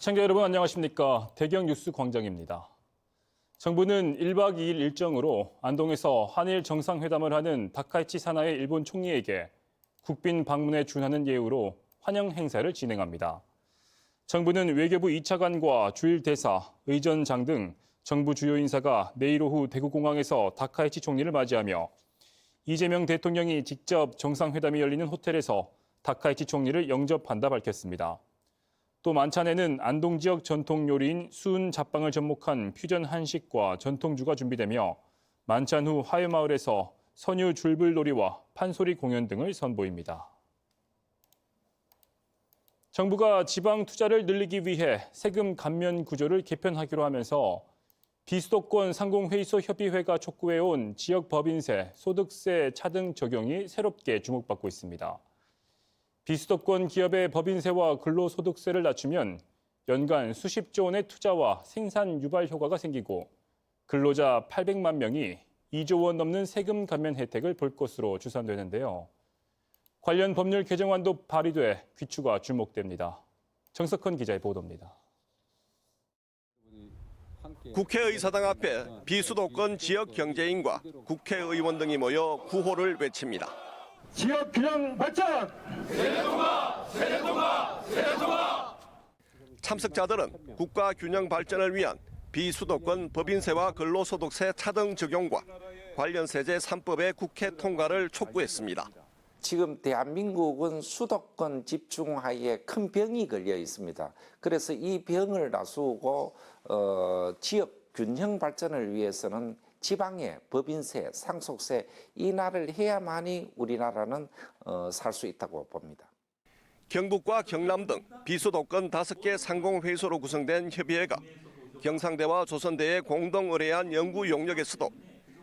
시청자 여러분 안녕하십니까. 대경뉴스 광장입니다. 정부는 1박 2일 일정으로 안동에서 한일 정상회담을 하는 다카이치 사나이 일본 총리에게 국빈 방문에 준하는 예우로 환영 행사를 진행합니다. 정부는 외교부 2차관과 주일 대사, 의전장 등 정부 주요 인사가 내일 오후 대구공항에서 다카이치 총리를 맞이하며 이재명 대통령이 직접 정상회담이 열리는 호텔에서 다카이치 총리를 영접한다 밝혔습니다. 또 만찬에는 안동 지역 전통 요리인 수은 잡방을 접목한 퓨전 한식과 전통주가 준비되며 만찬 후 화훼마을에서 선유 줄불놀이와 판소리 공연 등을 선보입니다. 정부가 지방 투자를 늘리기 위해 세금 감면 구조를 개편하기로 하면서 비수도권 상공회의소 협의회가 촉구해온 지역 법인세, 소득세 차등 적용이 새롭게 주목받고 있습니다. 비수도권 기업의 법인세와 근로소득세를 낮추면 연간 수십조 원의 투자와 생산 유발 효과가 생기고 근로자 800만 명이 2조 원 넘는 세금 감면 혜택을 볼 것으로 추산되는데요. 관련 법률 개정안도 발의돼 귀추가 주목됩니다. 정석헌 기자의 보도입니다. 국회의사당 앞에 비수도권 지역 경제인과 국회의원 등이 모여 구호를 외칩니다. 지역 균형 발전! 세대통합! 세대통합! 세대통합! 참석자들은 국가 균형 발전을 위한 비수도권 법인세와 근로소득세 차등 적용과 관련 세제 3법의 국회 통과를 촉구했습니다. 지금 대한민국은 수도권 집중하에 큰 병이 걸려 있습니다. 그래서 이 병을 나서고 지역 균형 발전을 위해서는 지방의 법인세, 상속세 인하를 해야만이 우리나라는 살 수 있다고 봅니다. 경북과 경남 등 비수도권 5개 상공회의소로 구성된 협의회가 경상대와 조선대에 공동 의뢰한 연구 용역에서도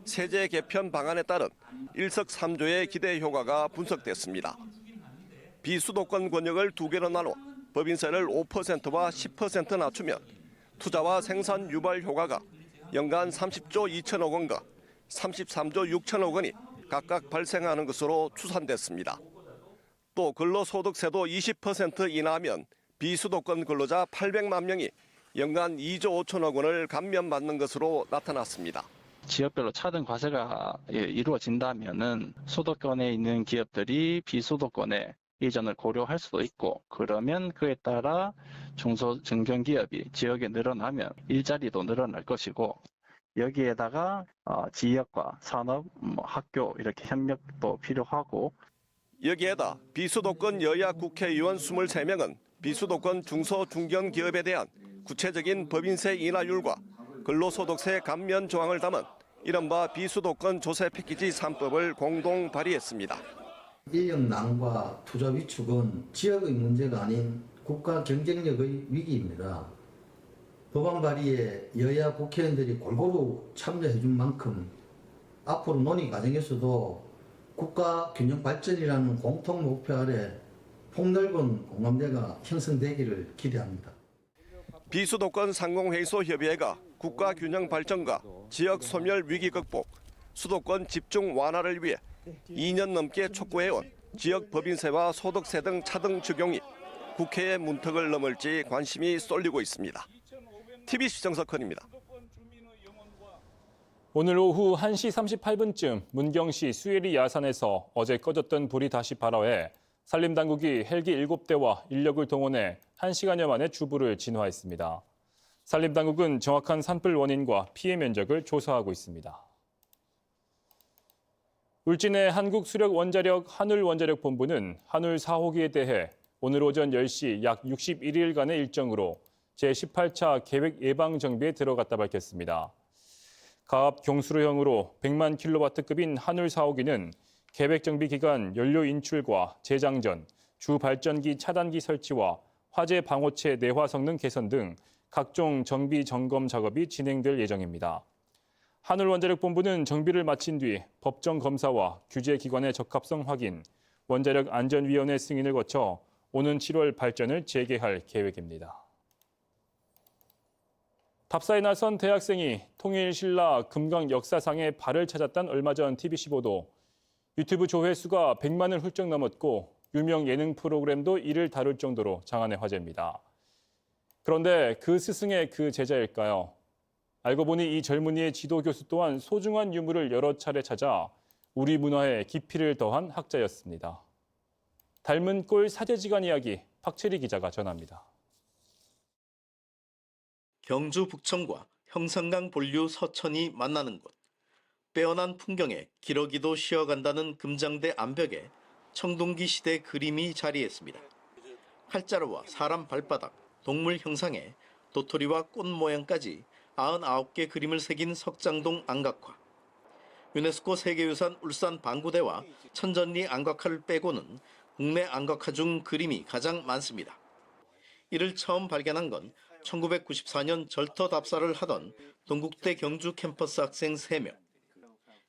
세제 개편 방안에 따른 일석삼조의 기대 효과가 분석됐습니다. 비수도권 권역을 2개로 나눠 법인세를 5%와 10% 낮추면 투자와 생산 유발 효과가 연간 30조 2천억 원과 33조 6천억 원이 각각 발생하는 것으로 추산됐습니다. 또 근로소득세도 20% 인하하면 비수도권 근로자 800만 명이 연간 2조 5천억 원을 감면받는 것으로 나타났습니다. 지역별로 차등 과세가 이루어진다면은 수도권에 있는 기업들이 비수도권에 이전을 고려할 수도 있고, 그러면 그에 따라 중소 중견기업이 지역에 늘어나면 일자리도 늘어날 것이고, 여기에다가 지역과 산업, 학교 이렇게 협력도 필요하고. 여기에다 비수도권 여야 국회의원 23명은 비수도권 중소 중견기업에 대한 구체적인 법인세 인하율과 근로소득세 감면 조항을 담은 이른바 비수도권 조세 패키지 3법을 공동 발의했습니다. 인력난과 투자 위축은 지역의 문제가 아닌 국가 경쟁력의 위기입니다. 법안 발의에 여야 국회의원들이 골고루 참여해 준 만큼 앞으로 논의 과정에서도 국가 균형 발전이라는 공통 목표 아래 폭넓은 공감대가 형성되기를 기대합니다. 비수도권 상공회의소 협의회가 국가 균형 발전과 지역 소멸 위기 극복, 수도권 집중 완화를 위해 2년 넘게 촉구해온 지역 법인세와 소득세 등 차등 적용이 국회의 문턱을 넘을지 관심이 쏠리고 있습니다. TBC 정석헌입니다. 오늘 오후 1시 38분쯤 문경시 수예리 야산에서 어제 꺼졌던 불이 다시 발화해 산림당국이 헬기 7대와 인력을 동원해 1시간여 만에 주불을 진화했습니다. 산림당국은 정확한 산불 원인과 피해 면적을 조사하고 있습니다. 울진의 한국수력원자력 한울원자력본부는 한울 4호기에 대해 오늘 오전 10시 약 61일간의 일정으로 제18차 계획 예방 정비에 들어갔다 밝혔습니다. 가압 경수로형으로 100만 킬로와트급인 한울 4호기는 계획 정비 기간 연료 인출과 재장전, 주 발전기 차단기 설치와 화재 방호체 내화 성능 개선 등 각종 정비 점검 작업이 진행될 예정입니다. 한울원자력본부는 정비를 마친 뒤 법정 검사와 규제 기관의 적합성 확인, 원자력 안전위원회 승인을 거쳐 오는 7월 발전을 재개할 계획입니다. 답사에 나선 대학생이 통일 신라 금강 역사상에 발을 찾았다는 얼마 전 TBC 보도, 유튜브 조회수가 100만을 훌쩍 넘었고 유명 예능 프로그램도 이를 다룰 정도로 장안의 화제입니다. 그런데 그 스승의 그 제자일까요? 알고 보니 이 젊은이의 지도 교수 또한 소중한 유물을 여러 차례 찾아 우리 문화에 깊이를 더한 학자였습니다. 닮은 꼴 사제지간 이야기 박철희 기자가 전합니다. 경주 북천과 형산강 본류 서천이 만나는 곳. 빼어난 풍경에 기러기도 쉬어간다는 금장대 암벽에 청동기 시대 그림이 자리했습니다. 칼자루와 사람 발바닥, 동물 형상에 도토리와 꽃 모양까지 99개 그림을 새긴 석장동 안각화. 유네스코 세계유산 울산 방구대와 천전리 안각화를 빼고는 국내 안각화 중 그림이 가장 많습니다. 이를 처음 발견한 건 1994년 절터 답사를 하던 동국대 경주 캠퍼스 학생 3명.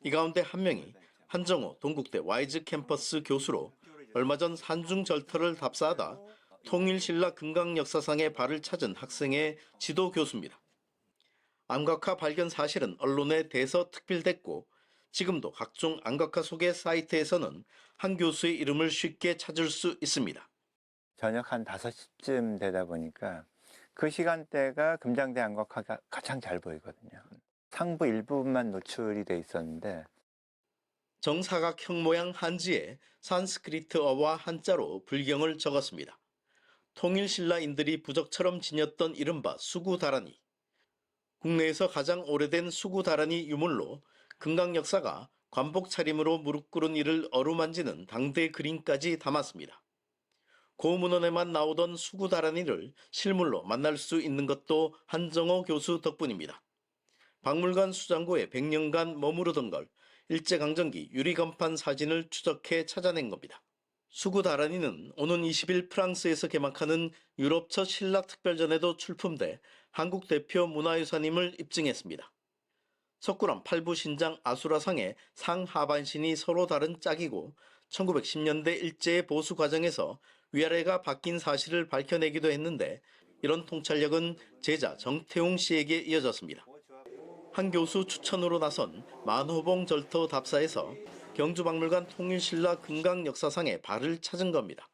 이 가운데 한 명이 한정호 동국대 와이즈 캠퍼스 교수로 얼마 전 산중 절터를 답사하다 통일신라 금강역사상의 발을 찾은 학생의 지도 교수입니다. 안각화 발견 사실은 언론에 대서특필됐고 지금도 각종 안각화 소개 사이트에서는 한 교수의 이름을 쉽게 찾을 수 있습니다. 저녁 한 5시쯤 되다 보니까 그 시간대가 금장대 안각화가 가장 잘 보이거든요. 상부 일부분만 노출이 돼 있었는데 정사각형 모양 한지에 산스크리트어와 한자로 불경을 적었습니다. 통일신라인들이 부적처럼 지녔던 이른바 수구다라니. 국내에서 가장 오래된 수구다라니 유물로 금강 역사가 관복 차림으로 무릎 꿇은 이를 어루만지는 당대 그림까지 담았습니다. 고문헌에만 나오던 수구다라니를 실물로 만날 수 있는 것도 한정호 교수 덕분입니다. 박물관 수장고에 100년간 머무르던 걸 일제강점기 유리간판 사진을 추적해 찾아낸 겁니다. 수구다라니는 오는 20일 프랑스에서 개막하는 유럽 첫 신라특별전에도 출품돼 한국 대표 문화유산임을 입증했습니다. 석굴암 팔부신장 아수라상의 상하반신이 서로 다른 짝이고 1910년대 일제의 보수 과정에서 위아래가 바뀐 사실을 밝혀내기도 했는데 이런 통찰력은 제자 정태웅 씨에게 이어졌습니다. 한 교수 추천으로 나선 만호봉 절터 답사에서 경주박물관 통일신라 금강역사상의 발을 찾은 겁니다.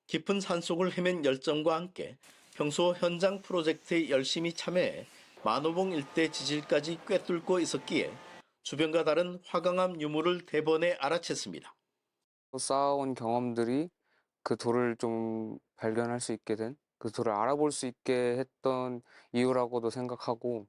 깊은 산속을 헤맨 열정과 함께 평소 현장 프로젝트에 열심히 참여해 만호봉 일대 지질까지 꿰뚫고 있었기에 주변과 다른 화강암 유물을 대번에 알아챘습니다. 쌓아온 경험들이 그 돌을 좀 발견할 수 있게 된, 그 돌을 알아볼 수 있게 했던 이유라고도 생각하고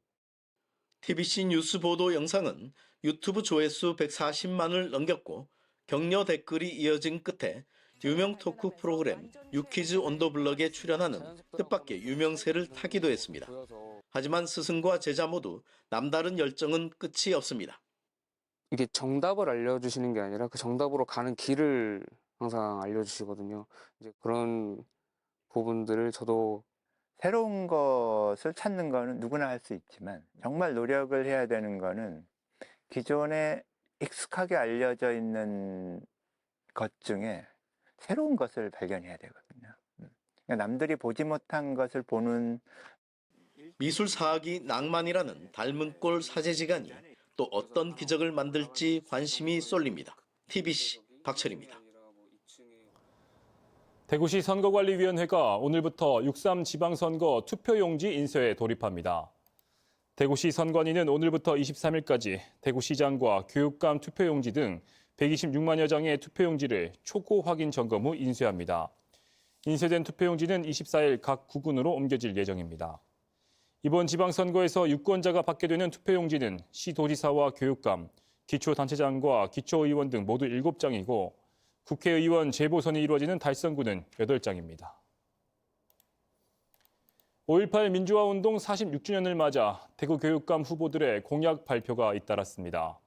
TBC 뉴스 보도 영상은 유튜브 조회수 140만을 넘겼고 격려 댓글이 이어진 끝에 유명 토크 프로그램 유퀴즈 온 더 블럭에 출연하는 뜻밖의 유명세를 타기도 했습니다. 하지만 스승과 제자 모두 남다른 열정은 끝이 없습니다. 이게 정답을 알려주시는 게 아니라 그 정답으로 가는 길을 항상 알려주시거든요. 이제 그런 부분들을 저도 새로운 것을 찾는 거는 누구나 할 수 있지만 정말 노력을 해야 되는 거는 기존에 익숙하게 알려져 있는 것 중에 새로운 것을 발견해야 되거든요. 그러니까 남들이 보지 못한 것을 보는 미술사학이 낭만이라는 닮은 꼴 사제지간이 또 어떤 기적을 만들지 관심이 쏠립니다. TBC 박철입니다. 대구시 선거관리위원회가 오늘부터 6.3 지방선거 투표용지 인쇄에 돌입합니다. 대구시 선관위는 오늘부터 23일까지 대구시장과 교육감 투표용지 등 126만여 장의 투표용지를 초고 확인 점검 후 인쇄합니다. 인쇄된 투표용지는 24일 각 구군으로 옮겨질 예정입니다. 이번 지방선거에서 유권자가 받게 되는 투표용지는 시도지사와 교육감, 기초단체장과 기초의원 등 모두 7장이고 국회의원 재보선이 이루어지는 달성구는 8장입니다. 5.18 민주화운동 46주년을 맞아 대구교육감 후보들의 공약 발표가 잇따랐습니다.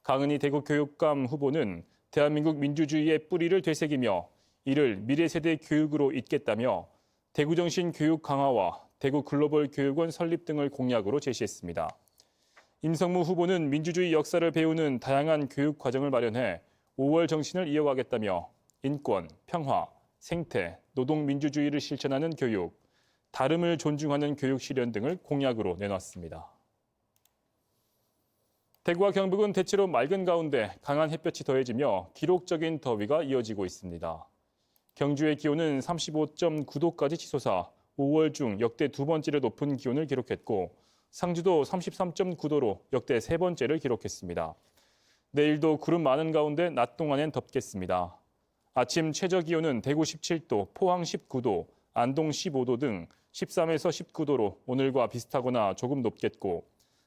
강은희 대구교육감 후보는 대한민국 민주주의의 뿌리를 되새기며 이를 미래세대 교육으로 잇겠다며 대구정신 교육 강화와 대구 글로벌 교육원 설립 등을 공약으로 제시했습니다. 임성무 후보는 민주주의 역사를 배우는 다양한 교육 과정을 마련해 5월 정신을 이어가겠다며 인권, 평화, 생태, 노동 민주주의를 실천하는 교육, 다름을 존중하는 교육 실현 등을 공약으로 내놨습니다. 대구와 경북은 대체로 맑은 가운데 강한 햇볕이 더해지며 기록적인 더위가 이어지고 있습니다. 경주의 기온은 35.9도까지 치솟아 5월 중 역대 두 번째로 높은 기온을 기록했고 상주도 33.9도로 역대 세 번째를 기록했습니다. 내일도 구름 많은 가운데 낮 동안엔 덥겠습니다. 아침 최저 기온은 대구 17도, 포항 19도, 안동 15도 등 13에서 19도로 오늘과 비슷하거나 조금 높겠고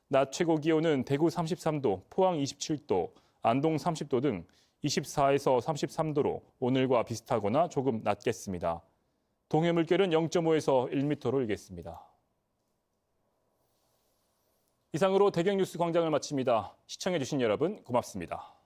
낮 최고 기온은 대구 33도, 포항 27도, 안동 30도 등 24에서 33도로 오늘과 비슷하거나 조금 낮겠습니다. 동해 물결은 0.5에서 1m로 일겠습니다. 이상으로 대경 뉴스 광장을 마칩니다. 시청해주신 여러분 고맙습니다.